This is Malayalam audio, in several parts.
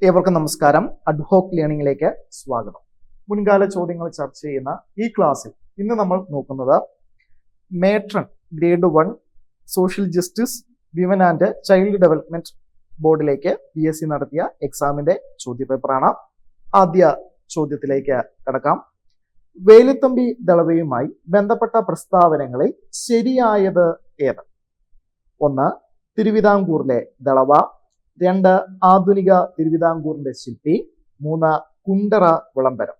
ഏവർക്കും നമസ്കാരം. അഡ്ഹോക്ക് ലേണിംഗിലേക്ക് സ്വാഗതം. മുൻകാല ചോദ്യങ്ങൾ ചർച്ച ചെയ്യുന്ന ഈ ക്ലാസ്സിൽ ഇന്ന് നമ്മൾ നോക്കുന്നത് matron grade 1 social justice women and child development ബോർഡിലേക്ക് PSC നടത്തിയ എക്സാമിന്റെ ചോദ്യപേപ്പറാണ്. ആദ്യ ചോദ്യത്തിലേക്ക് കടക്കാം. വേലുത്തമ്പി ദളവയുമായി ബന്ധപ്പെട്ട പ്രസ്താവനകളിൽ ശരിയായത് ഏത്? 1. തിരുവിതാംകൂറിലെ ദളവ. 2. ആധുനിക തിരുവിതാംകൂറിന്റെ ശില്പി. 3. കുണ്ടറ വിളംബരം.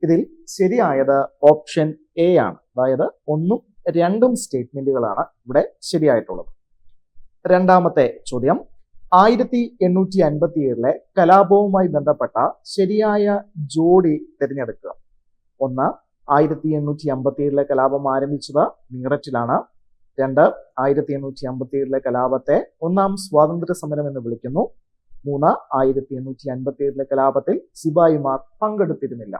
ഇതിൽ ശരിയായത് ഓപ്ഷൻ എ ആണ്. അതായത് 1ഉം 2ഉം സ്റ്റേറ്റ്മെന്റുകളാണ് ഇവിടെ ശരിയായിട്ടുള്ളത്. രണ്ടാമത്തെ ചോദ്യം, 1857 കലാപവുമായി ബന്ധപ്പെട്ട ശരിയായ ജോഡി തിരഞ്ഞെടുക്കുക. 1. 1857 കലാപം ആരംഭിച്ചത് മീററ്റിലാണ്. 2. 1857 കലാപത്തെ ഒന്നാം സ്വാതന്ത്ര്യ സമരം എന്ന് വിളിക്കുന്നു. 3. 1857 കലാപത്തിൽ സിപായിമാർ പങ്കെടുത്തിരുന്നില്ല.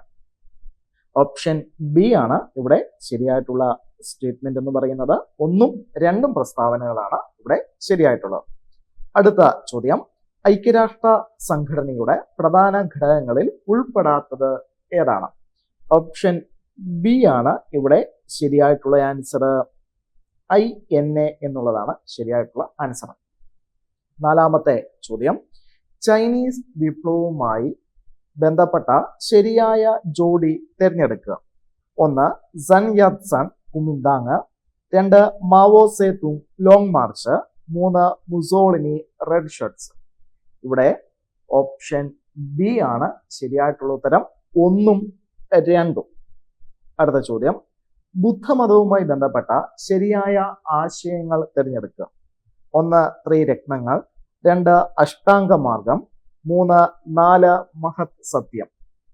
ഓപ്ഷൻ ബി ആണ് ഇവിടെ ശരിയായിട്ടുള്ള സ്റ്റേറ്റ്മെന്റ് എന്ന് പറയുന്നത്. 1ഉം 2ഉം പ്രസ്താവനകളാണ് ഇവിടെ ശരിയായിട്ടുള്ളത്. അടുത്ത ചോദ്യം, ഐക്യരാഷ്ട്ര സംഘടനയുടെ പ്രധാന ഘടകങ്ങളിൽ ഉൾപ്പെടാത്തത് ഏതാണ്? ഓപ്ഷൻ ബി ആണ് ഇവിടെ ശരിയായിട്ടുള്ള ആൻസർ. INA എന്നുള്ളതാണ് ശരിയായിട്ടുള്ള ആൻസർ. നാലാമത്തെ ചോദ്യം, ചൈനീസ് വിപ്ലവവുമായി ബന്ധപ്പെട്ട ശരിയായ ജോഡി തിരഞ്ഞെടുക്കുക. 1. Sun Yat Sen Kuomintang. 2. Mao Tse Tung long march. 3. Mussolini red shirts. ഇവിടെ ഓപ്ഷൻ ബി ആണ് ശരിയായിട്ടുള്ള ഉത്തരം. 1ഉം 2ഉം. അടുത്ത ചോദ്യം, ബുദ്ധമതവുമായി ബന്ധപ്പെട്ട ശരിയായ ആശയങ്ങൾ തിരഞ്ഞെടുക്കുക. 1. ത്രിരത്നങ്ങൾ. 2. അഷ്ടാംഗമാർഗം. 3. 4 മഹത് സത്യം.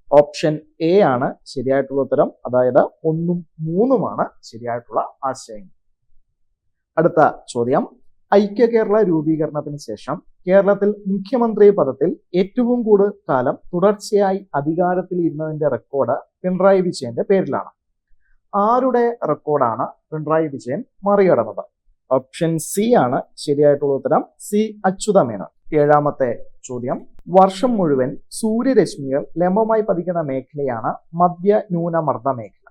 ഓപ്ഷൻ എ ആണ് ശരിയായിട്ടുള്ള ഉത്തരം. അതായത് 1ഉം 3ഉമാണ് ശരിയായിട്ടുള്ള ആശയങ്ങൾ. അടുത്ത ചോദ്യം, ഐക്യ കേരള രൂപീകരണത്തിന് ശേഷം കേരളത്തിൽ മുഖ്യമന്ത്രി പദത്തിൽ ഏറ്റവും കൂടുതൽ കാലം തുടർച്ചയായി അധികാരത്തിൽ ഇരുന്നതിന്റെ റെക്കോർഡ് പിണറായി വിജയന്റെ പേരിലാണ്. ആരുടെ റെക്കോർഡാണ് പിണറായി വിജയൻ മറികടന്നത്? ഓപ്ഷൻ സി ആണ് ശരിയായിട്ടുള്ള ഉത്തരം. സി അച്യുതമേനോൻ. ഏഴാമത്തെ ചോദ്യം, വർഷം മുഴുവൻ സൂര്യരശ്മികൾ ലംബമായി പതിക്കുന്ന മേഖലയാണ് മധ്യ ന്യൂനമർദ്ദ മേഖല.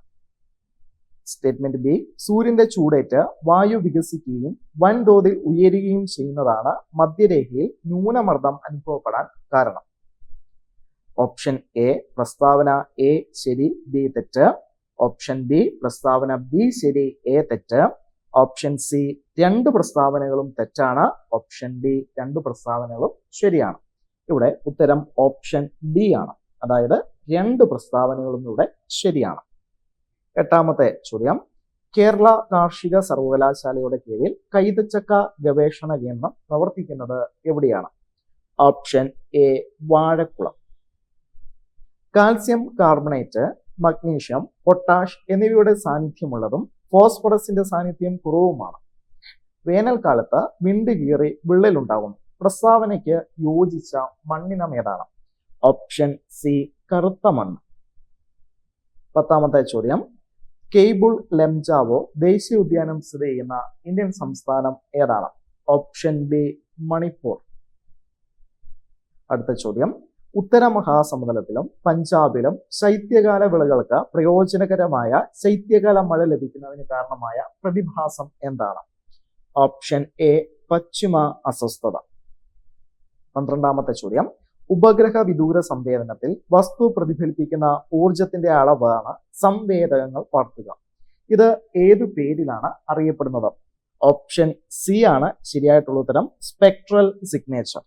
സ്റ്റേറ്റ്മെന്റ് ബി, സൂര്യന്റെ ചൂടേറ്റ് വായു വികസിക്കുകയും വൻതോതിൽ ഉയരുകയും ചെയ്യുന്നതാണ് മധ്യരേഖയിൽ ന്യൂനമർദ്ദം അനുഭവപ്പെടാൻ കാരണം. ഓപ്ഷൻ എ പ്രസ്താവന എ ശരി, ബി തെറ്റ്. ഓപ്ഷൻ ബി പ്രസ്താവന ബി ശരി, എ തെറ്റ്. ഓപ്ഷൻ സി 2 പ്രസ്താവനകളും തെറ്റാണ്. ഓപ്ഷൻ ഡി 2 പ്രസ്താവനകളും ശരിയാണ്. ഇവിടെ ഉത്തരം ഓപ്ഷൻ ഡി ആണ്. അതായത് 2 പ്രസ്താവനകളും ഇവിടെ ശരിയാണ്. എട്ടാമത്തെ ചോദ്യം, കേരള കാർഷിക സർവകലാശാലയുടെ കീഴിൽ കൈതച്ചക്ക ഗവേഷണ കേന്ദ്രം പ്രവർത്തിക്കുന്നത് എവിടെയാണ്? Option A Vazhakulam. Calcium carbonate, magnesium, potash എന്നിവയുടെ സാന്നിധ്യമുള്ളതും ഫോസ്ഫറസിന്റെ സാന്നിധ്യം കുറവുമാണ്. വേനൽക്കാലത്ത് വിണ്ട് കീറി വിള്ളലുണ്ടാകുന്നു. പ്രസ്താവനയ്ക്ക് യോജിച്ച മണ്ണിനം ഏതാണ്? ഓപ്ഷൻ സി കറുത്ത മണ്ണ്. പത്താമത്തെ ചോദ്യം, കെയ്ബുൾ ലംജാവോ ദേശീയ ഉദ്യാനം സ്ഥിതി ചെയ്യുന്ന ഇന്ത്യൻ സംസ്ഥാനം ഏതാണ്? Option B Manipur. അടുത്ത ചോദ്യം, ഉത്തര മഹാസമുദ്രത്തിലും പഞ്ചാബിലും ശൈത്യകാല വിളകൾക്ക് പ്രയോജനകരമായ ശൈത്യകാല മഴ ലഭിക്കുന്നതിന് കാരണമായ പ്രതിഭാസം എന്താണ്? ഓപ്ഷൻ എ പശ്ചിമ അസ്വസ്ഥത. 12ാമത്തെ ചോദ്യം, ഉപഗ്രഹ വിദൂര സംവേദനത്തിൽ വസ്തു പ്രതിഫലിപ്പിക്കുന്ന ഊർജത്തിന്റെ അളവാണ് സംവേദകങ്ങൾ പകർത്തുക. ഇത് ഏതു പേരിലാണ് അറിയപ്പെടുന്നത്? ഓപ്ഷൻ സി ആണ് ശരിയായിട്ടുള്ള ഉത്തരം. Spectral signature.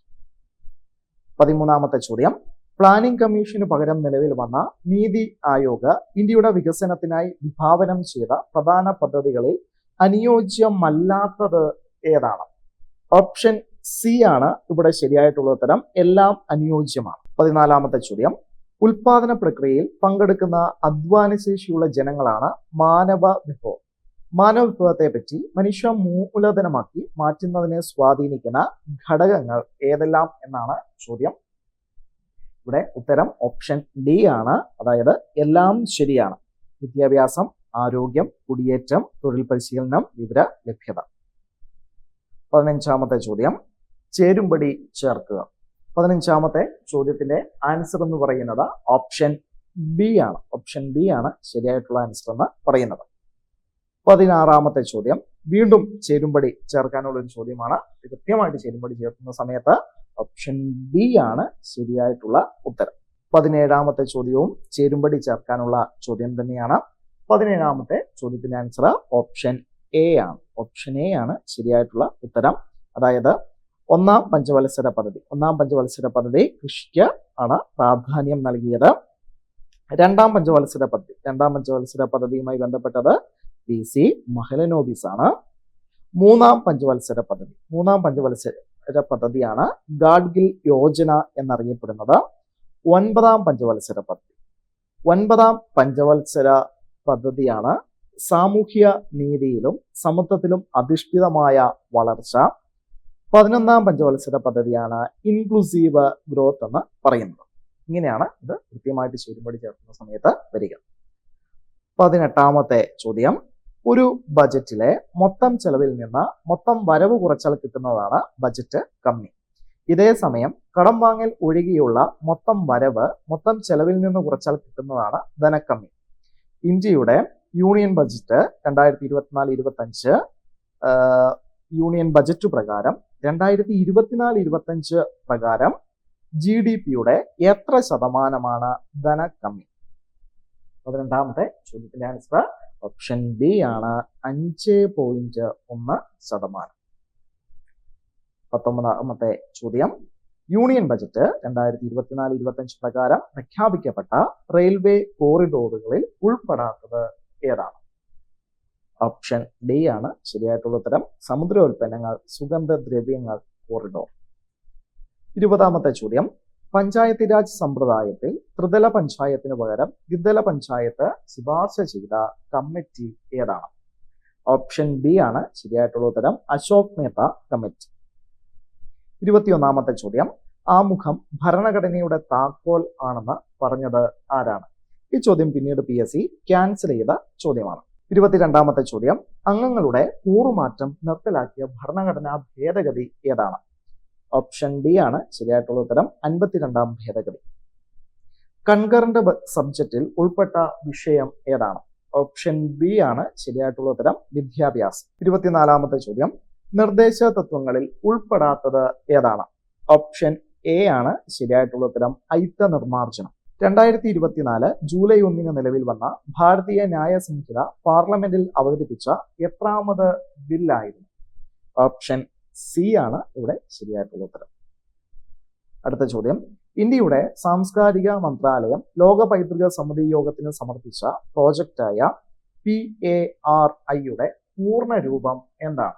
13ാമത്തെ ചോദ്യം, പ്ലാനിംഗ് കമ്മീഷന് പകരം നിലവിൽ വന്ന നീതി ആയോഗ് ഇന്ത്യയുടെ വികസനത്തിനായി വിഭാവനം ചെയ്ത പ്രധാന പദ്ധതികളിൽ അനുയോജ്യമല്ലാത്തത് ഏതാണ്? ഓപ്ഷൻ സി ആണ് ഇവിടെ ശരിയായിട്ടുള്ള ഉത്തരം. എല്ലാം അനുയോജ്യമാണ്. 14ാമത്തെ ചോദ്യം, ഉൽപാദന പ്രക്രിയയിൽ പങ്കെടുക്കുന്ന അധ്വാനശേഷിയുള്ള ജനങ്ങളാണ് മാനവ വിഭവം. മാനവ വിഭവത്തെ പറ്റി മനുഷ്യ മൂലധനമാക്കി മാറ്റുന്നതിനെ സ്വാധീനിക്കുന്ന ഘടകങ്ങൾ ഏതെല്ലാം എന്നാണ് ചോദ്യം. ഇവിടെ ഉത്തരം ഓപ്ഷൻ ഡി ആണ്. അതായത് എല്ലാം ശരിയാണ്. വിദ്യാഭ്യാസം, ആരോഗ്യം, കുടിയേറ്റം, തൊഴിൽ പരിശീലനം, വിവര ലഭ്യത. 15ാമത്തെ ചോദ്യം, ചേരുംപടി ചേർക്കുക. 15ാമത്തെ ചോദ്യത്തിന്റെ ആൻസർ എന്ന് പറയുന്നത് ഓപ്ഷൻ ബി ആണ്. ഓപ്ഷൻ ബി ആണ് ശരിയായിട്ടുള്ള ആൻസർ എന്ന് പറയുന്നത്. 16ാമത്തെ ചോദ്യം വീണ്ടും ചേരുംപടി ചേർക്കാനുള്ള ഒരു ചോദ്യമാണ്. കൃത്യമായിട്ട് ചേരുംപടി ചേർക്കുന്ന സമയത്ത് ഓപ്ഷൻ ബി ആണ് ശരിയായിട്ടുള്ള ഉത്തരം. 17ാമത്തെ ചോദ്യവും ചേരുംപടി ചേർക്കാനുള്ള ചോദ്യം തന്നെയാണ്. 17ാമത്തെ ചോദ്യത്തിന്റെ ആൻസർ ഓപ്ഷൻ എ ആണ്. ഓപ്ഷൻ എ ആണ് ശരിയായിട്ടുള്ള ഉത്തരം. അതായത് ഒന്നാം പഞ്ചവത്സര പദ്ധതി കൃഷിക്ക് ആണ് പ്രാധാന്യം നൽകിയത്. രണ്ടാം പഞ്ചവത്സര പദ്ധതിയുമായി ബന്ധപ്പെട്ടത് PC മഹലനോബിസ് ആണ്. മൂന്നാം പഞ്ചവത്സര പദ്ധതിയാണ് ഗാഡ്ഗിൽ യോജന എന്നറിയപ്പെടുന്നത്. ഒൻപതാം പഞ്ചവത്സര പദ്ധതിയാണ് സാമൂഹ്യ നീതിയിലും സമത്വത്തിലും അധിഷ്ഠിതമായ വളർച്ച. 11ാം പഞ്ചവത്സര പദ്ധതിയാണ് ഇൻക്ലൂസീവ് ഗ്രോത്ത് എന്ന് പറയുന്നത്. ഇങ്ങനെയാണ് ഇത് കൃത്യമായിട്ട് ചേരുംപടി ചേർക്കുന്ന സമയത്ത് വരിക. 18ാമത്തെ ചോദ്യം ഒരു ബജറ്റിലെ മൊത്തം ചെലവിൽ നിന്ന് മൊത്തം വരവ് കുറച്ചാൽ കിട്ടുന്നതാണ് ബജറ്റ് കമ്മി. ഇതേസമയം കടം വാങ്ങൽ ഒഴികെയുള്ള മൊത്തം വരവ് മൊത്തം ചെലവിൽ നിന്ന് കുറച്ചാൽ കിട്ടുന്നതാണ് ധനക്കമ്മി. ഇന്ത്യയുടെ യൂണിയൻ ബജറ്റ് 2024-25 യൂണിയൻ ബജറ്റ് പ്രകാരം 2024-25 പ്രകാരം GDP-യുടെ എത്ര ശതമാനമാണ് ധനക്കമ്മി? 12ാമത്തെ ചോദ്യത്തിന്റെ ആൻസർ ഓപ്ഷൻ ബി ആണ് 5.1%. 19ാമത്തെ ചോദ്യം യൂണിയൻ ബജറ്റ് 2024-25 പ്രകാരം പ്രഖ്യാപിക്കപ്പെട്ട റെയിൽവേ കോറിഡോറുകളിൽ ഉൾപ്പെടാത്തത് ഏതാണ്? ഓപ്ഷൻ ഡി ആണ് ശരിയായിട്ടുള്ള ഉത്തരം. സമുദ്രോൽപ്പന്നങ്ങൾ, സുഗന്ധദ്രവ്യങ്ങൾ കോറിഡോർ. 20ാമത്തെ ചോദ്യം പഞ്ചായത്ത് രാജ് സമ്പ്രദായത്തിൽ ത്രിതല പഞ്ചായത്തിന് പകരം ദ്വിതല പഞ്ചായത്ത് ശുപാർശ ചെയ്ത കമ്മിറ്റി ഏതാണ്? ഓപ്ഷൻ ബി ആണ് ശരിയായിട്ടുള്ള ഉത്തരം. അശോക് മേത്ത കമ്മിറ്റി. 21ാമത്തെ ചോദ്യം ആമുഖം ഭരണഘടനയുടെ താക്കോൽ ആണെന്ന് പറഞ്ഞത് ആരാണ്? ഈ ചോദ്യം പിന്നീട് PSC ക്യാൻസൽ ചെയ്ത ചോദ്യമാണ്. 22ാമത്തെ ചോദ്യം അംഗങ്ങളുടെ കൂറുമാറ്റം നിർത്തലാക്കിയ ഭരണഘടനാ ഭേദഗതി ഏതാണ്? ഓപ്ഷൻ ഡി ആണ് ശരിയായിട്ടുള്ള ഉത്തരം. 52ാം ഭേദഗതി. കൺകറന്റ് സബ്ജക്റ്റിൽ ഉൾപ്പെട്ട വിഷയം ഏതാണ്? ഓപ്ഷൻ ബി ആണ് ശരിയായിട്ടുള്ള ഉത്തരം. വിദ്യാഭ്യാസം. 24ാമത്തെ ചോദ്യം നിർദ്ദേശ തത്വങ്ങളിൽ ഉൾപ്പെടാത്തത് ഏതാണ്? ഓപ്ഷൻ എ ആണ് ശരിയായിട്ടുള്ള ഉത്തരം. അയിത്ത നിർമാർജനം. 2024 ജൂലൈ 1 നിലവിൽ വന്ന ഭാരതീയ ന്യായ സംഹിത പാർലമെന്റിൽ അവതരിപ്പിച്ച എത്രാമത് ബില്ലായിരുന്നു? ഓപ്ഷൻ സി ആണ് ഇവിടെ ശരിയായിട്ടുള്ള ഉത്തരം. അടുത്ത ചോദ്യം ഇന്ത്യയുടെ സാംസ്കാരിക മന്ത്രാലയം ലോക പൈതൃക സമിതി യോഗത്തിന് സമർപ്പിച്ച പ്രോജക്റ്റായ PARI-യുടെ പൂർണ്ണ രൂപം എന്താണ്?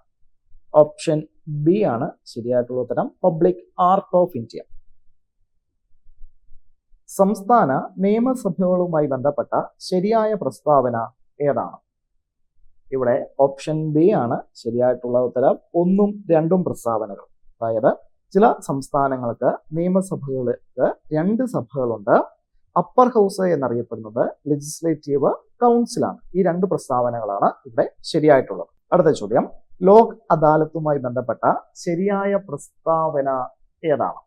ഓപ്ഷൻ ബി ആണ് ശരിയായിട്ടുള്ള ഉത്തരം. Public art of India. സംസ്ഥാന നിയമസഭകളുമായി ബന്ധപ്പെട്ട ശരിയായ പ്രസ്താവന ഏതാണ്? ഇവിടെ ഓപ്ഷൻ ബി ആണ് ശരിയായിട്ടുള്ള ഉത്തരം. 1ഉം 2ഉം പ്രസ്താവനകൾ. അതായത് ചില സംസ്ഥാനങ്ങൾക്ക് നിയമസഭകൾക്ക് 2 സഭകളുണ്ട്. അപ്പർ ഹൗസ് എന്നറിയപ്പെടുന്നത് ലെജിസ്ലേറ്റീവ് കൗൺസിലാണ്. ഈ 2 പ്രസ്താവനകളാണ് ഇവിടെ ശരിയായിട്ടുള്ളത്. അടുത്ത ചോദ്യം ലോക് അദാലത്തുമായി ബന്ധപ്പെട്ട ശരിയായ പ്രസ്താവന ഏതാണ്?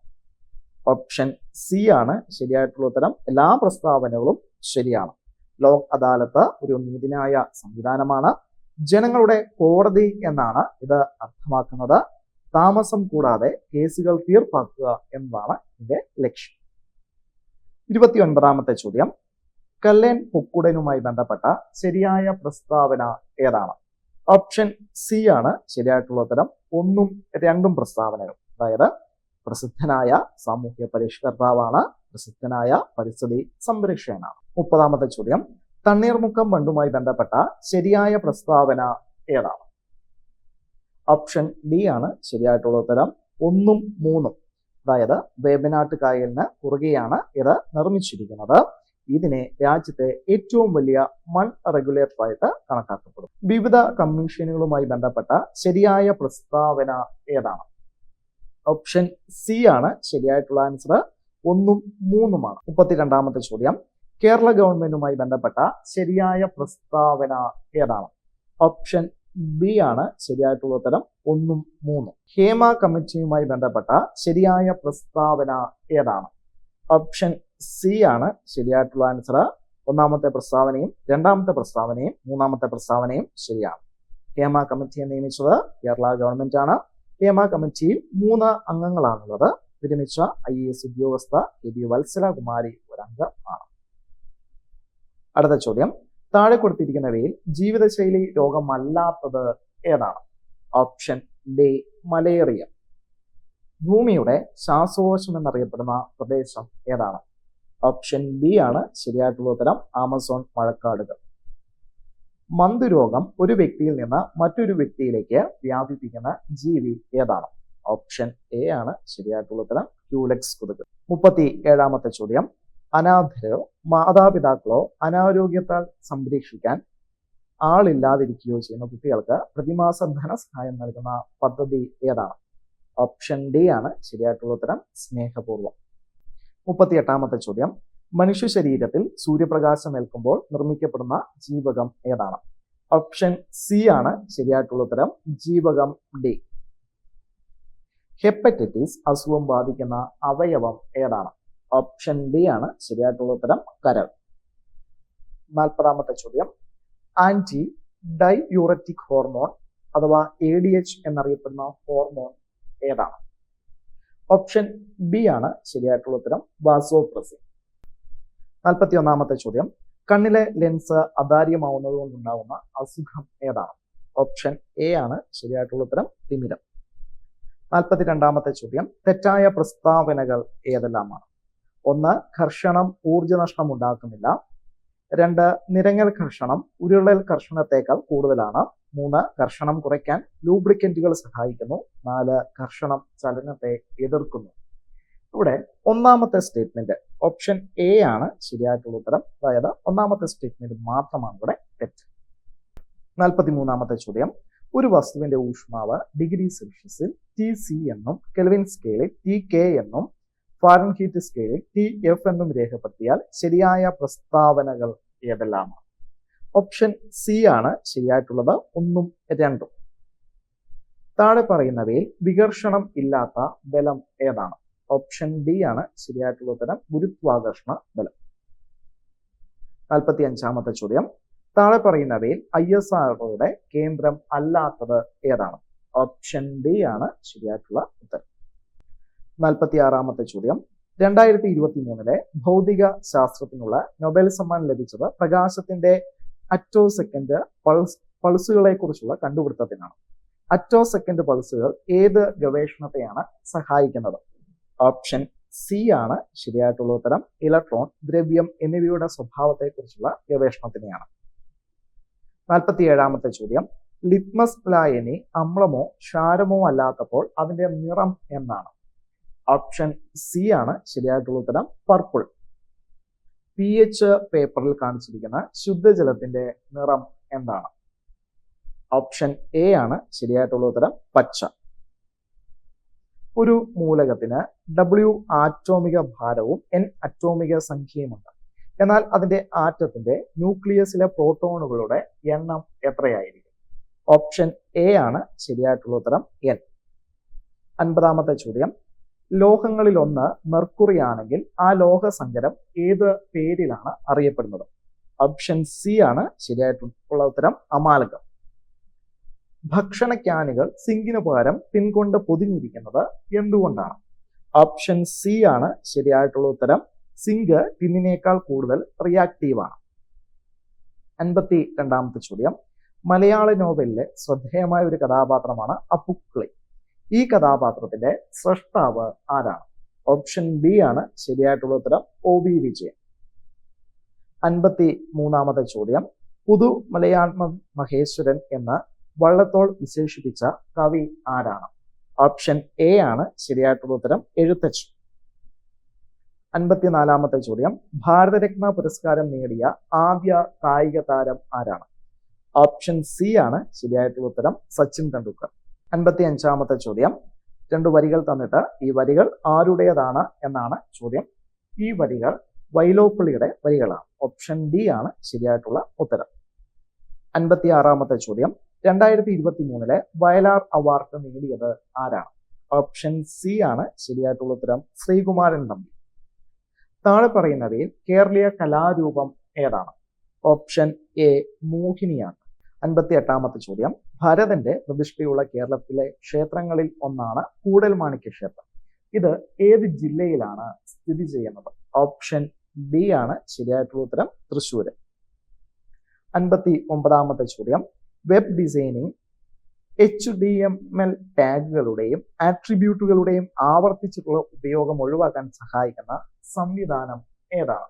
ഓപ്ഷൻ സി ആണ് ശരിയായിട്ടുള്ള ഉത്തരം. എല്ലാ പ്രസ്താവനകളും ശരിയാണ്. ലോക് അദാലത്ത് ഒരു നീതിന്യായ സംവിധാനമാണ്. ജനങ്ങളുടെ കോടതി എന്നാണ് ഇത് അർത്ഥമാക്കുന്നത്. താമസം കൂടാതെ കേസുകൾ തീർപ്പാക്കുക എന്നതാണ് ഇതിന്റെ ലക്ഷ്യം. 29ാമത്തെ ചോദ്യം കല്ലേൻ പൊക്കുടനുമായി ബന്ധപ്പെട്ട ശരിയായ പ്രസ്താവന ഏതാണ്? ഓപ്ഷൻ സി ആണ് ശരിയായിട്ടുള്ള ഉത്തരം. 1ഉം 2ഉം പ്രസ്താവനകൾ. അതായത് പ്രസിദ്ധനായ സാമൂഹ്യ പരിഷ്കർത്താവാണ്, പ്രസിദ്ധനായ പരിസ്ഥിതി സംരക്ഷകനാണ്. 30ാമത്തെ ചോദ്യം തണ്ണീർമുക്കം ബണ്ടുമായി ബന്ധപ്പെട്ട ശരിയായ പ്രസ്താവന ഏതാണ്? ഓപ്ഷൻ ഡി ആണ് ശരിയായിട്ടുള്ള ഉത്തരം. 1ഉം 3ഉം. അതായത് വേമ്പനാട്ട് കായലിന് കുറുകെയാണ് ഇത് നിർമ്മിച്ചിരിക്കുന്നത്. ഇതിനെ രാജ്യത്തെ ഏറ്റവും വലിയ മൺ റെഗുലേറ്ററായിട്ട് കണക്കാക്കപ്പെടും. വിവിധ കമ്മീഷനുകളുമായി ബന്ധപ്പെട്ട ശരിയായ പ്രസ്താവന ഏതാണ്? ഓപ്ഷൻ സി ആണ് ശരിയായിട്ടുള്ള ആൻസർ. 1ഉം 3ഉമാണ്. 32ാമത്തെ ചോദ്യം കേരള ഗവൺമെന്റുമായി ബന്ധപ്പെട്ട ശരിയായ പ്രസ്താവന ഏതാണ്? ഓപ്ഷൻ ബി ആണ് ശരിയായിട്ടുള്ള ഉത്തരം 1ഉം 3ഉം. ഹേമ കമ്മിറ്റിയുമായി ബന്ധപ്പെട്ട ശരിയായ പ്രസ്താവന ഏതാണ്? ഓപ്ഷൻ സി ആണ് ശരിയായിട്ടുള്ള ആൻസർ. ഒന്നാമത്തെ പ്രസ്താവനയും രണ്ടാമത്തെ പ്രസ്താവനയും മൂന്നാമത്തെ പ്രസ്താവനയും ശരിയാണ്. ഹേമ കമ്മിറ്റിയെ നിയമിച്ചത് കേരള ഗവൺമെന്റ് ആണ്. ഹേമ കമ്മിറ്റിയിൽ 3 അംഗങ്ങളാണുള്ളത്. വിരമിച്ച IAS ഉദ്യോഗസ്ഥ KB വത്സലകുമാരി ഒരംഗമാണ്. അടുത്ത ചോദ്യം, താഴെ കൊടുത്തിരിക്കുന്നവയിൽ ജീവിതശൈലി രോഗമല്ലാത്തത് ഏതാണ്? Option D malaria. ഭൂമിയുടെ ശ്വാസകോശം എന്നറിയപ്പെടുന്ന പ്രദേശം ഏതാണ്? ഓപ്ഷൻ ബി ആണ് ശരിയായിട്ടുള്ള ഉത്തരം ആമസോൺ മഴക്കാടുകൾ. മന്തുരോഗം ഒരു വ്യക്തിയിൽ നിന്ന് മറ്റൊരു വ്യക്തിയിലേക്ക് വ്യാപിപ്പിക്കുന്ന ജീവി ഏതാണ്? ഓപ്ഷൻ എ ആണ് ശരിയായിട്ടുള്ള ഉത്തരം ക്യൂലെക്സ് കൊതുക്. 37ാമത്തെ ചോദ്യം, അനാഥരോ മാതാപിതാക്കളോ അനാരോഗ്യത്താൽ സംരക്ഷിക്കാൻ ആളില്ലാതിരിക്കുകയോ ചെയ്യുന്ന കുട്ടികൾക്ക് പ്രതിമാസ ധനസഹായം നൽകുന്ന പദ്ധതി ഏതാണ്? ഓപ്ഷൻ ഡി ആണ് ശരിയായിട്ടുള്ള ഉത്തരം സ്നേഹപൂർവ്വം. 38ാമത്തെ ചോദ്യം, മനുഷ്യ ശരീരത്തിൽ സൂര്യപ്രകാശം ഏൽക്കുമ്പോൾ നിർമ്മിക്കപ്പെടുന്ന ജീവകം ഏതാണ്? ഓപ്ഷൻ സി ആണ് ശരിയായിട്ടുള്ള ഉത്തരം ജീവകം ഡി. ഹെപ്പറ്റൈറ്റിസ് അസുഖം ബാധിക്കുന്ന അവയവം ഏതാണ്? ഓപ്ഷൻ ഡി ആണ് ശരിയായിട്ടുള്ള ഉത്തരം കരൾ. 40ാമത്തെ ചോദ്യം, ആന്റി ഡൈയൂററ്റിക് ഹോർമോൺ അഥവാ ADH എന്നറിയപ്പെടുന്ന ഹോർമോൺ ഏതാണ്? ഓപ്ഷൻ ബി ആണ് ശരിയായിട്ടുള്ള ഉത്തരം വാസോപ്രസിൻ. 41ാമത്തെ ചോദ്യം, കണ്ണിലെ ലെൻസ് അതാര്യമാവുന്നത് കൊണ്ടുണ്ടാകുന്ന അസുഖം ഏതാണ്? ഓപ്ഷൻ എ ആണ് ശരിയായിട്ടുള്ള ഉത്തരം തിമിരം. 42ാമത്തെ ചോദ്യം, തെറ്റായ പ്രസ്താവനകൾ ഏതെല്ലാമാണ്? 1 ഘർഷണം ഊർജ്ജനഷ്ടം ഉണ്ടാക്കുന്നില്ല. 2 നിരങ്ങൽ ഘർഷണം ഉരുളൽ ഘർഷണത്തേക്കാൾ കൂടുതലാണ്. 3 ഘർഷണം കുറയ്ക്കാൻ ലൂബ്രിക്കന്റുകൾ സഹായിക്കുന്നു. 4 ഘർഷണം ചലനത്തെ എതിർക്കുന്നു. ഇവിടെ ഒന്നാമത്തെ സ്റ്റേറ്റ്മെന്റ് ഓപ്ഷൻ എ ആണ് ശരിയായിട്ടുള്ള ഉത്തരം. അതായത് ഒന്നാമത്തെ സ്റ്റേറ്റ്മെന്റ് മാത്രമാണ് ഇവിടെ തെറ്റ്. 43ാമത്തെ ചോദ്യം, ഒരു വസ്തുവിന്റെ ഊഷ്മാവ് ഡിഗ്രി സെൽഷ്യസിൽ TC എന്നും കെൽവിൻ സ്കെയിലിൽ TK എന്നും ഫാരൻഹീറ്റ് സ്കെയിലിൽ TF എന്നും രേഖപ്പെടുത്തിയാൽ ശരിയായ പ്രസ്താവനകൾ ഏതെല്ലാമാണ്? ഓപ്ഷൻ സി ആണ് ശരിയായിട്ടുള്ളത് 1ഉം 2ഉം. താഴെ പറയുന്നവയിൽ വികർഷണം ഇല്ലാത്ത ബലം ഏതാണ്? ഓപ്ഷൻ ഡി ആണ് ശരിയായിട്ടുള്ള ഉത്തരം ഗുരുത്വാകർഷണ ബലം. 45ാമത്തെ ചോദ്യം, താഴെ പറയുന്നവയിൽ ISROയുടെ കേന്ദ്രം അല്ലാത്തത് ഏതാണ്? ഓപ്ഷൻ ഡി ആണ് ശരിയായിട്ടുള്ള ഉത്തരം. 46ാമത്തെ ചോദ്യം, 2023 ഭൗതിക ശാസ്ത്രത്തിനുള്ള നൊബേൽ സമ്മാനം ലഭിച്ചത് പ്രകാശത്തിന്റെ അറ്റോസെക്കൻഡ് പൾസുകളെ കുറിച്ചുള്ള കണ്ടുപിടുത്തത്തിനാണ്. അറ്റോസെക്കൻഡ് പൾസുകൾ ഏത് ഗവേഷണത്തെയാണ് സഹായിക്കുന്നത്? ഓപ്ഷൻ സി ആണ് ശരിയായിട്ടുള്ള ഉത്തരം ഇലക്ട്രോൺ, ദ്രവ്യം എന്നിവയുടെ സ്വഭാവത്തെക്കുറിച്ചുള്ള ഗവേഷണത്തിനെയാണ്. 47ാമത്തെ ചോദ്യം, ലിറ്റ്മസ് ലായനി അമ്ലമോ ക്ഷാരമോ അല്ലാത്തപ്പോൾ അതിന്റെ നിറം എന്താണ്? ഓപ്ഷൻ സി ആണ് ശരിയായിട്ടുള്ള ഉത്തരം പർപ്പിൾ. PH പേപ്പറിൽ കാണിച്ചിരിക്കുന്ന ശുദ്ധജലത്തിന്റെ നിറം എന്താണ്? ഓപ്ഷൻ എ ആണ് ശരിയായിട്ടുള്ള ഉത്തരം പച്ച. ഒരു മൂലകത്തിന് W ആറ്റോമിക ഭാരവും N അറ്റോമിക സംഖ്യയുമുണ്ട്. എന്നാൽ അതിന്റെ ആറ്റത്തിന്റെ ന്യൂക്ലിയസിലെ പ്രോട്ടോണുകളുടെ എണ്ണം എത്രയായിരിക്കും? ഓപ്ഷൻ എ ആണ് ശരിയായിട്ടുള്ള ഉത്തരം N. 50ാമത്തെ ചോദ്യം, ലോഹങ്ങളിൽ ഒന്ന് മെർക്കുറി ആണെങ്കിൽ ആ ലോഹസങ്കരം ഏത് പേരിലാണ് അറിയപ്പെടുന്നത്? ഓപ്ഷൻ സി ആണ് ശരിയായിട്ടുള്ള ഉത്തരം അമാൽഗം. ഭക്ഷണ ക്യാനുകൾ സിങ്കിന് പകരം ടിൻ പൊതിഞ്ഞിരിക്കുന്നത് എന്തുകൊണ്ടാണ്? ഓപ്ഷൻ സി ആണ് ശരിയായിട്ടുള്ള ഉത്തരം സിങ്ക് ടിന്നിനേക്കാൾ കൂടുതൽ റിയാക്റ്റീവാണ്. 52ാമത്തെ ചോദ്യം, മലയാള നോവലിലെ ശ്രദ്ധേയമായ ഒരു കഥാപാത്രമാണ് അപ്പുക്കിളി. ഈ കഥാപാത്രത്തിന്റെ സ്രഷ്ടാവ് ആരാണ്? ഓപ്ഷൻ ബി ആണ് ശരിയായിട്ടുള്ള ഉത്തരം OB വിജയൻ. 53ാമത്തെ ചോദ്യം, പുതു മലയാളം മഹേശ്വരൻ എന്ന് വള്ളത്തോൾ വിശേഷിപ്പിച്ച കവി ആരാണ്? ഓപ്ഷൻ എ ആണ് ശരിയായിട്ടുള്ള ഉത്തരം എഴുത്തച്ഛൻ. 54ാമത്തെ ചോദ്യം, ഭാരതരത്ന പുരസ്കാരം നേടിയ ആദ്യ കായിക താരം ആരാണ്? ഓപ്ഷൻ സി ആണ് ശരിയായിട്ടുള്ള ഉത്തരം സച്ചിൻ തെണ്ടുൽക്കർ. 55ാമത്തെ ചോദ്യം, 2 വരികൾ തന്നിട്ട് ഈ വരികൾ ആരുടേതാണ് എന്നാണ് ചോദ്യം. ഈ വരികൾ വൈലോപ്പിള്ളിയുടെ വരികളാണ്. ഓപ്ഷൻ ഡി ആണ് ശരിയായിട്ടുള്ള ഉത്തരം. 56ാമത്തെ ചോദ്യം, 2023 വയലാർ അവാർഡ് നേടിയത് ആരാണ്? ഓപ്ഷൻ സി ആണ് ശരിയായിട്ടുള്ള ഉത്തരം, ശ്രീകുമാരൻ തമ്പി. താഴെ പറയുന്നവയിൽ കേരളീയ കലാരൂപം ഏതാണ്? Option A മോഹിനിയാണ്. 58ാമത്തെ ചോദ്യം, ഭരതന്റെ പ്രതിഷ്ഠയുള്ള കേരളത്തിലെ ക്ഷേത്രങ്ങളിൽ ഒന്നാണ് കൂടൽമാണിക്യ ക്ഷേത്രം. ഇത് ഏത് ജില്ലയിലാണ് സ്ഥിതി ചെയ്യുന്നത്? ഓപ്ഷൻ ബി ആണ് ശരിയായിട്ടുള്ള ഉത്തരം, തൃശ്ശൂർ. 59ാമത്തെ ചോദ്യം, വെബ് ഡിസൈനിങ് HTML ടാഗുകളുടെയും ആട്രിബ്യൂട്ടുകളുടെയും ആവർത്തിച്ചിട്ടുള്ള ഉപയോഗം ഒഴിവാക്കാൻ സഹായിക്കുന്ന സംവിധാനം ഏതാണ്?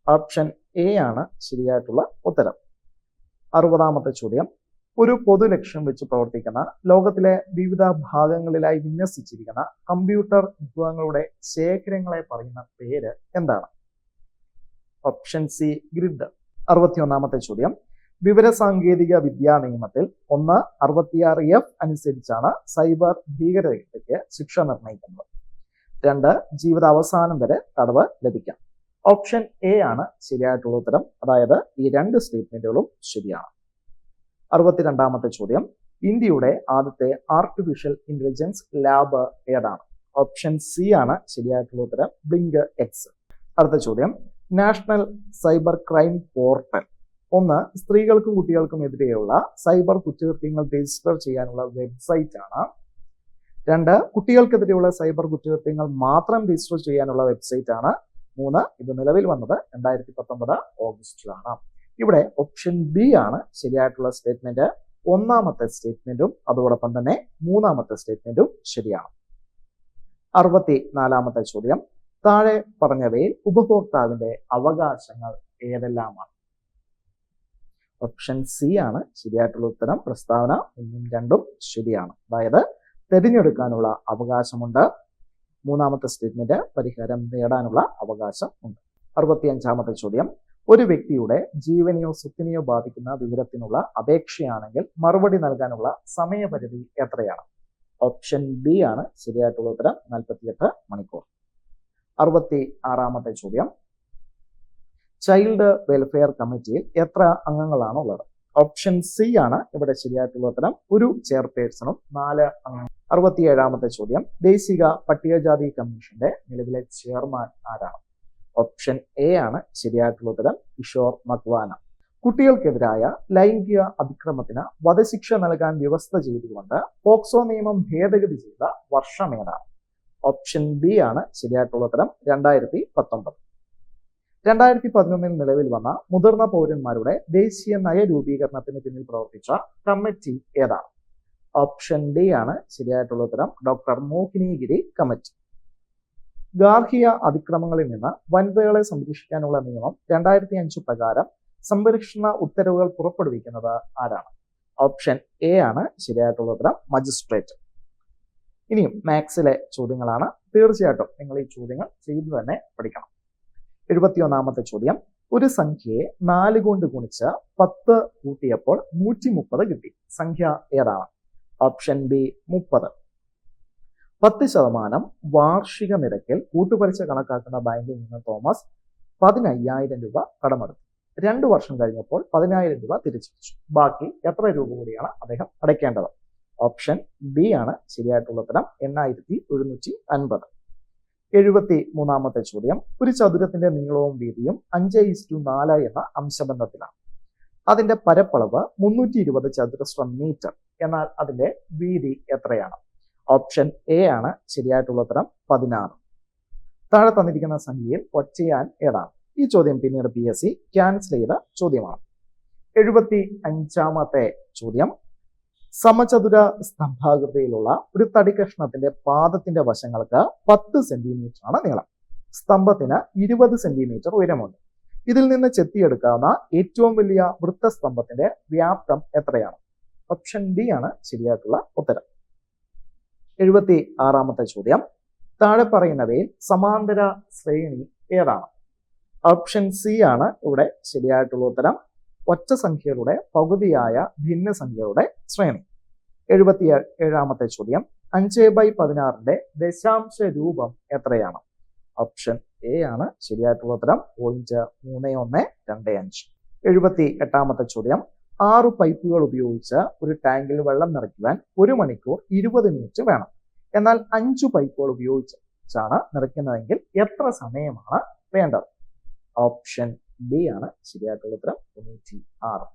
ഓപ്ഷൻ എ ആണ് ശരിയായിട്ടുള്ള ഉത്തരം. 60ാമത്തെ ചോദ്യം, ഒരു പൊതു ലക്ഷ്യം വെച്ച് പ്രവർത്തിക്കുന്ന ലോകത്തിലെ വിവിധ ഭാഗങ്ങളിലായി വിന്യസിച്ചിരിക്കുന്ന കമ്പ്യൂട്ടർ വിഭവങ്ങളുടെ ശേഖരങ്ങളെ പറയുന്ന പേര് എന്താണ്? Option C grid. 61ാമത്തെ ചോദ്യം, വിവരസാങ്കേതിക വിദ്യാ നിയമത്തിൽ 166F അനുസരിച്ചാണ് സൈബർ ഭീകരതയ്ക്ക് ശിക്ഷ നിർണ്ണയിക്കുന്നത്. 2 ജീവിതാവസാനം വരെ തടവ് ലഭിക്കാം. ഓപ്ഷൻ എ ആണ് ശരിയായിട്ടുള്ള ഉത്തരം, അതായത് ഈ 2 സ്റ്റേറ്റ്മെന്റുകളും ശരിയാണ്. 62ാമത്തെ ചോദ്യം, ഇന്ത്യയുടെ ആദ്യത്തെ ആർട്ടിഫിഷ്യൽ ഇന്റലിജൻസ് ലാബ് ഏതാണ്? ഓപ്ഷൻ സി ആണ് ശരിയായിട്ടുള്ള ഉത്തരം, ബ്ലിങ്ക് എക്സ്. അടുത്ത ചോദ്യം, നാഷണൽ സൈബർ ക്രൈം പോർട്ടൽ 1 സ്ത്രീകൾക്കും കുട്ടികൾക്കും എതിരെയുള്ള സൈബർ കുറ്റകൃത്യങ്ങൾ രജിസ്റ്റർ ചെയ്യാനുള്ള വെബ്സൈറ്റ് ആണ്. 2 കുട്ടികൾക്കെതിരെയുള്ള സൈബർ കുറ്റകൃത്യങ്ങൾ മാത്രം രജിസ്റ്റർ ചെയ്യാനുള്ള വെബ്സൈറ്റ് ആണ്. 3 ഇത് നിലവിൽ വന്നത് 2019 ഓഗസ്റ്റിലാണ്. ഇവിടെ ഓപ്ഷൻ ബി ആണ് ശരിയായിട്ടുള്ള സ്റ്റേറ്റ്മെന്റ്. 1ാമത്തെ സ്റ്റേറ്റ്മെന്റും അതോടൊപ്പം തന്നെ 3ാമത്തെ സ്റ്റേറ്റ്മെന്റും ശരിയാണ്. 64ാമത്തെ ചോദ്യം, താഴെ പറഞ്ഞവയിൽ ഉപഭോക്താവിന്റെ അവകാശങ്ങൾ ഏതെല്ലാമാണ്? ഓപ്ഷൻ സി ആണ് ശരിയായിട്ടുള്ള ഉത്തരം, പ്രസ്താവന 1ഉം 2ഉം ശരിയാണ്. അതായത് തിരഞ്ഞെടുക്കാനുള്ള അവകാശമുണ്ട്. 3ാമത്തെ സ്റ്റേറ്റ്മെന്റ് പരിഹാരം നേടാനുള്ള അവകാശം ഉണ്ട്. 65ാമത്തെ ചോദ്യം, ഒരു വ്യക്തിയുടെ ജീവനെയോ സ്വത്തിനെയോ ബാധിക്കുന്ന വിവരത്തിനുള്ള അപേക്ഷയാണെങ്കിൽ മറുപടി നൽകാനുള്ള സമയപരിധി എത്രയാണ്? ഓപ്ഷൻ ബി ആണ് ശരിയായിട്ടുള്ള ഉത്തരം, 48 മണിക്കൂർ. 66ാമത്തെ ചോദ്യം, ചൈൽഡ് വെൽഫെയർ കമ്മിറ്റിയിൽ എത്ര അംഗങ്ങളാണ് ഉള്ളത്? ഓപ്ഷൻ സി ആണ് ഇവിടെ ശരിയായിട്ടുള്ള ഉത്തരം, ഒരു ചെയർപേഴ്സണും 4 അംഗങ്ങൾ. 67ാമത്തെ ചോദ്യം, ദേശീയ പട്ടികജാതി കമ്മീഷന്റെ നിലവിലെ ചെയർമാൻ ആരാണ്? ഓപ്ഷൻ എ ആണ് ശരിയായിട്ടുള്ള ഉത്തരം, കിഷോർ മക്വാന. കുട്ടികൾക്കെതിരായ ലൈംഗിക അതിക്രമത്തിന് വധശിക്ഷ നൽകാൻ വ്യവസ്ഥ ചെയ്തുകൊണ്ട് പോക്സോ നിയമം ഭേദഗതി ചെയ്ത വർഷം ഏതാണ്? ഓപ്ഷൻ ബി ആണ് ശരിയായിട്ടുള്ള ഉത്തരം, 2019. 2011 നിലവിൽ വന്ന മുതിർന്ന പൗരന്മാരുടെ ദേശീയ നയ രൂപീകരണത്തിന് പിന്നിൽ പ്രവർത്തിച്ച കമ്മിറ്റി ഏതാണ്? ഓപ്ഷൻ ഡി ആണ് ശരിയായിട്ടുള്ള ഉത്തരം, ഡോക്ടർ മോഹിനിഗിരി കമ്മിറ്റി. ഗാർഹിക അതിക്രമങ്ങളിൽ നിന്ന് വനിതകളെ സംരക്ഷിക്കാനുള്ള നിയമം 2005 പ്രകാരം സംരക്ഷണ ഉത്തരവുകൾ പുറപ്പെടുവിക്കുന്നത് ആരാണ്? ഓപ്ഷൻ എ ആണ് ശരിയായിട്ടുള്ള ഉത്തരം, മജിസ്ട്രേറ്റ്. ഇനിയും മാത്സിലെ ചോദ്യങ്ങളാണ്. തീർച്ചയായിട്ടും നിങ്ങൾ ഈ ചോദ്യങ്ങൾ ചെയ്തു തന്നെ പഠിക്കണം. 71ാമത്തെ ചോദ്യം, ഒരു സംഖ്യയെ 4 കൊണ്ട് ഗുണിച്ച് 10 കൂട്ടിയപ്പോൾ 130 കിട്ടി. സംഖ്യ ഏതാണ്? Option B 30. 10% വാർഷിക നിരക്കിൽ കൂട്ടുപലിശ കണക്കാക്കുന്ന ബാങ്കിൽ നിന്ന് തോമസ് 15,000 രൂപ കടമെടുത്തു. 2 വർഷം കഴിഞ്ഞപ്പോൾ 10,000 രൂപ തിരിച്ചടച്ചു. ബാക്കി എത്ര രൂപ കൂടിയാണ് അദ്ദേഹം അടയ്ക്കേണ്ടത്? ഓപ്ഷൻ ബി ആണ് ശരിയായിട്ടുള്ള ഉത്തരം, 8,750. 73ാമത്തെ ചോദ്യം, ഒരു ചതുരത്തിന്റെ നീളവും വീതിയും 5:4 എന്ന അംശബന്ധത്തിലാണ്. അതിന്റെ പരപ്പളവ് 320 ചതുരശ്ര മീറ്റർ. എന്നാൽ അതിന്റെ വീതി എത്രയാണ്? ഓപ്ഷൻ എ ആണ് ശരിയായിട്ടുള്ള ഉത്തരം, 16. താഴെ തന്നിരിക്കുന്ന സംഖ്യയിൽ ഒറ്റയാൻ ഏതാണ്? ഈ ചോദ്യം പിന്നീട് PSC ക്യാൻസൽ ചെയ്ത ചോദ്യമാണ്. 75ാമത്തെ ചോദ്യം, സമചതുര സ്തംഭാകൃതിയിലുള്ള ഒരു തടി കഷ്ണത്തിന്റെ പാദത്തിന്റെ വശങ്ങൾക്ക് 10 സെന്റിമീറ്റർ ആണ് നീളം. സ്തംഭത്തിന് 20 സെന്റിമീറ്റർ ഉയരമുണ്ട്. ഇതിൽ നിന്ന് ചെത്തിയെടുക്കാവുന്ന ഏറ്റവും വലിയ വൃത്തസ്തംഭത്തിന്റെ വ്യാപ്തം എത്രയാണ്? ഓപ്ഷൻ ഡി ആണ് ശരിയായിട്ടുള്ള ഉത്തരം. 76ാമത്തെ ചോദ്യം, താഴെ പറയുന്നവയിൽ സമാന്തര ശ്രേണി ഏതാണ്? ഓപ്ഷൻ സി ആണ് ഇവിടെ ശരിയായിട്ടുള്ള ഉത്തരം, ഒറ്റ സംഖ്യകളുടെ പകുതിയായ ഭിന്നസംഖ്യകളുടെ ശ്രേണി. 77ാമത്തെ ചോദ്യം, 5/16 ദശാംശ രൂപം എത്രയാണ്? ഓപ്ഷൻ എ ആണ് ശരിയായിട്ടുള്ള ഉത്തരം, 0.3125. 78ാമത്തെ ചോദ്യം, 6 പൈപ്പുകൾ ഉപയോഗിച്ച് ഒരു ടാങ്കിൽ വെള്ളം നിറയ്ക്കുവാൻ 1 മണിക്കൂർ 20 മിനിറ്റ് വേണം. എന്നാൽ 5 പൈപ്പുകൾ ഉപയോഗിച്ചാണ് നിറയ്ക്കുന്നതെങ്കിൽ എത്ര സമയമാണ് വേണ്ടത്? ഓപ്ഷൻ ബി ആണ് ശരിയായിട്ടുള്ള ഉത്തരം 96.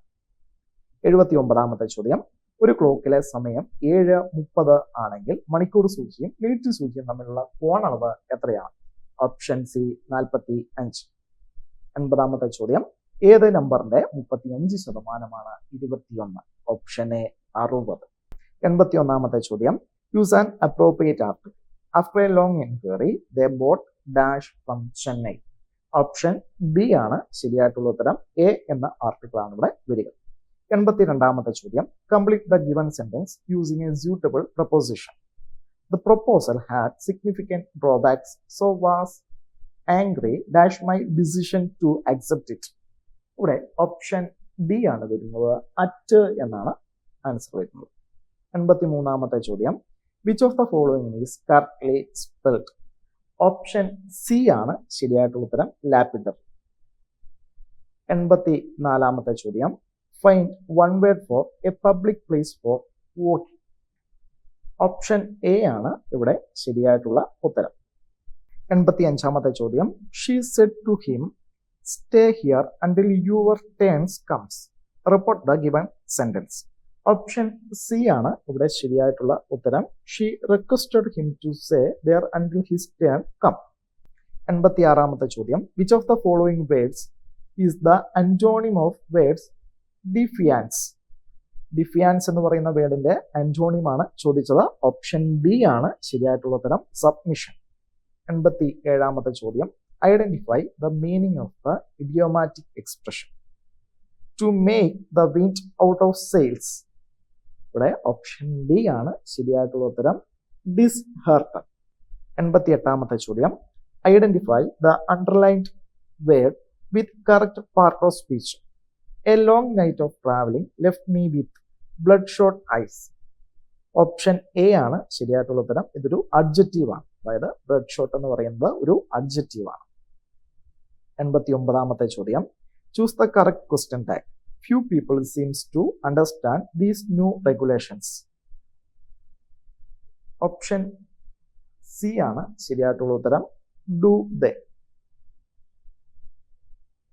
79ാമത്തെ ചോദ്യം. ഒരു ക്ലോക്കിലെ സമയം 7:30 ആണെങ്കിൽ മണിക്കൂർ സൂചിയും മിനിറ്റ് സൂചിയും തമ്മിലുള്ള കോണളവ് എത്രയാണ്? Option C 45. 80ാമത്തെ ചോദ്യം. ഏത് നമ്പറിന്റെ 35% 21? Option A 60. 81ാമത്തെ ചോദ്യം. Use an appropriate article. After A long enquiry they boat dash from Chennai. Option B ആണ് ശരിയായിട്ടുള്ള ഉത്തരം. എ എന്ന ആർട്ടിക്കിൾ ആണ് ഇവിടെ വരിക. 82ാമത്തെ ചോദ്യം. Complete the given sentence using a suitable preposition. The proposal had significant drawbacks, so was angry dash my decision to accept it. ഇവിടെ ഓപ്ഷൻ ഡി ആണ് വരുന്നത്. അറ്റ് എന്നാണ് ആൻസർ വരുന്നത്. 83ാമത്തെ ചോദ്യം. Which of the following is correctly spelled? Option C ആണ് ശരിയായിട്ടുള്ള ഉത്തരം. ലാപ്പിഡർ. 84ാമത്തെ ചോദ്യം. Find one word for a public place for walking. Option A ആണ് ഇവിടെ ശരിയായിട്ടുള്ള ഉത്തരം. 85ാമത്തെ ചോദ്യം. She said to him stay here until your turns comes. Report the given sentence. Option C ആണ് ഇവിടെ ശരിയായിട്ടുള്ള ഉത്തരം. She requested him to stay there until his turn come. 86ാമത്തെ ചോദ്യം. Which of the following words is the antonym of words defiance? Defiance എന്ന് പറയുന്ന വേർഡിന്റെ ആന്റോണിമാണ് ചോദിച്ചത്. ഓപ്ഷൻ ബി ആണ് ശരിയായിട്ടുള്ള ഉത്തരം. സബ്മിഷൻ. 87ാമത്തെ ചോദ്യം. Identify the meaning of the idiomatic expression. To make the wind out of sails. ഇവിടെ ഓപ്ഷൻ ഡി ആണ് ശരിയായിട്ടുള്ള ഉത്തരം. ഡിസ്ഹെർട്ടൺ. 88ാമത്തെ ചോദ്യം. Identify the underlined word with correct part of speech. A long night of travelling left me with bloodshot eyes. Option A ആണ് ശരിയായിട്ടുള്ള ഉത്തരം. ഇതൊരു അഡ്ജക്റ്റീവ് ആണ്. അതായത് ബ്ലഡ് ഷോട്ട് എന്ന് പറയുന്നത് ഒരു അഡ്ജക്റ്റീവ് ആണ്. 89ാമത്തെ ചോദ്യം. Choose the correct question tag. Few people seems to understand these new regulations. Option C ആണ് ശരിയായിട്ടുള്ള ഉത്തരം. Do they.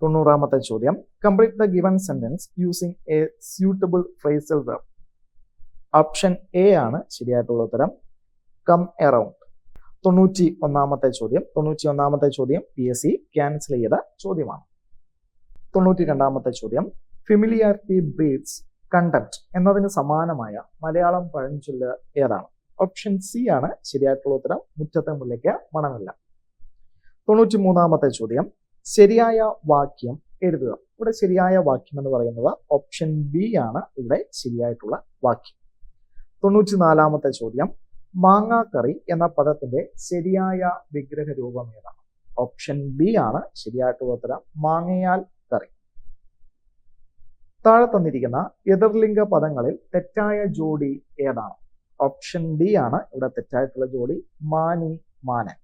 90ാമത്തെ ചോദ്യം. Complete the given sentence using a suitable phrasal verb. Option A ആണ് ശരിയായിട്ടുള്ള ഉത്തരം. Come around. 91ാമത്തെ ചോദ്യം. 91ാമത്തെ ചോദ്യം PSC ക്യാൻസൽ ചെയ്ത ചോദ്യമാണ്. 92ാമത്തെ ചോദ്യം. ഫെമിലിയാരിറ്റി ബ്രീഡ്സ് കണ്ടംപ്റ്റ് എന്നതിന് സമാനമായ മലയാളം പഴഞ്ചൊല്ല് ഏതാണ്? ഓപ്ഷൻ സി ആണ് ശരിയായിട്ടുള്ള ഉത്തരം. മുറ്റത്തെ മുല്ലയ്ക്ക് മണമില്ല. 93ാമത്തെ ചോദ്യം. ശരിയായ വാക്യം എഴുതുക. ഇവിടെ ശരിയായ വാക്യം എന്ന് പറയുന്നത് ഓപ്ഷൻ ബി ആണ് ഇവിടെ ശരിയായിട്ടുള്ള വാക്യം. 94ാമത്തെ ചോദ്യം. മാങ്ങാക്കറി എന്ന പദത്തിന്റെ ശരിയായ വിഗ്രഹ രൂപം ഏതാണ്? ഓപ്ഷൻ ബി ആണ് ശരിയായിട്ടുള്ള ഉത്തരം. മാങ്ങയാൽ കറി. താഴെ തന്നിരിക്കുന്ന എതിർലിംഗ പദങ്ങളിൽ തെറ്റായ ജോഡി ഏതാണ്? ഓപ്ഷൻ ഡി ആണ് ഇവിടെ തെറ്റായിട്ടുള്ള ജോഡി. മാനി മാനൻ.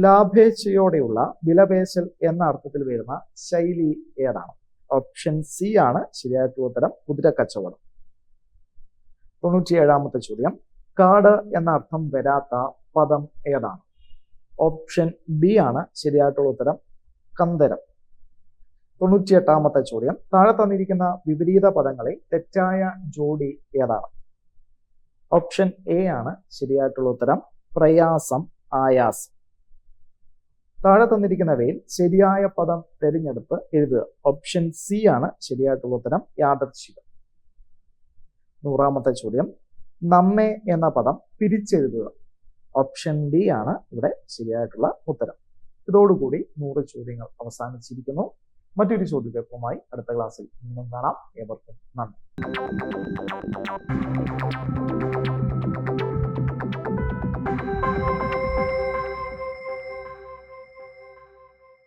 ലാഭേച്ഛയോടെയുള്ള വിലപേശൽ എന്ന അർത്ഥത്തിൽ വരുന്ന ശൈലി ഏതാണ്? ഓപ്ഷൻ സി ആണ് ശരിയായിട്ടുള്ള ഉത്തരം. കുതിരക്കച്ചവടം. 97ാമത്തെ ചോദ്യം. കാട് എന്ന അർത്ഥം വരാത്ത പദം ഏതാണ്? ഓപ്ഷൻ ബി ആണ് ശരിയായിട്ടുള്ള ഉത്തരം. കന്തരം. 98ാമത്തെ ചോദ്യം. താഴെ തന്നിരിക്കുന്ന വിപരീത പദങ്ങളിൽ തെറ്റായ ജോഡി ഏതാണ്? ഓപ്ഷൻ എ ആണ് ശരിയായിട്ടുള്ള ഉത്തരം. പ്രയാസം ആയാസം. താഴെ തന്നിരിക്കുന്നവയിൽ ശരിയായ പദം തിരഞ്ഞെടുത്ത് എഴുതുക. ഓപ്ഷൻ സി ആണ് ശരിയായിട്ടുള്ള ഉത്തരം. യാദൃച്ഛികം. 100ാമത്തെ ചോദ്യം. നമ്മെ എന്ന പദം പിരിച്ചെഴുതുക. ഓപ്ഷൻ ഡി ആണ് ഇവിടെ ശരിയായിട്ടുള്ള ഉത്തരം. ഇതോടുകൂടി 100 ചോദ്യങ്ങൾ അവസാനിച്ചിരിക്കുന്നു. മറ്റൊരു ചോദ്യപേപ്പറുമായി അടുത്ത ക്ലാസ്സിൽ വീണ്ടും കാണാം. ഏവർക്കും നന്ദി.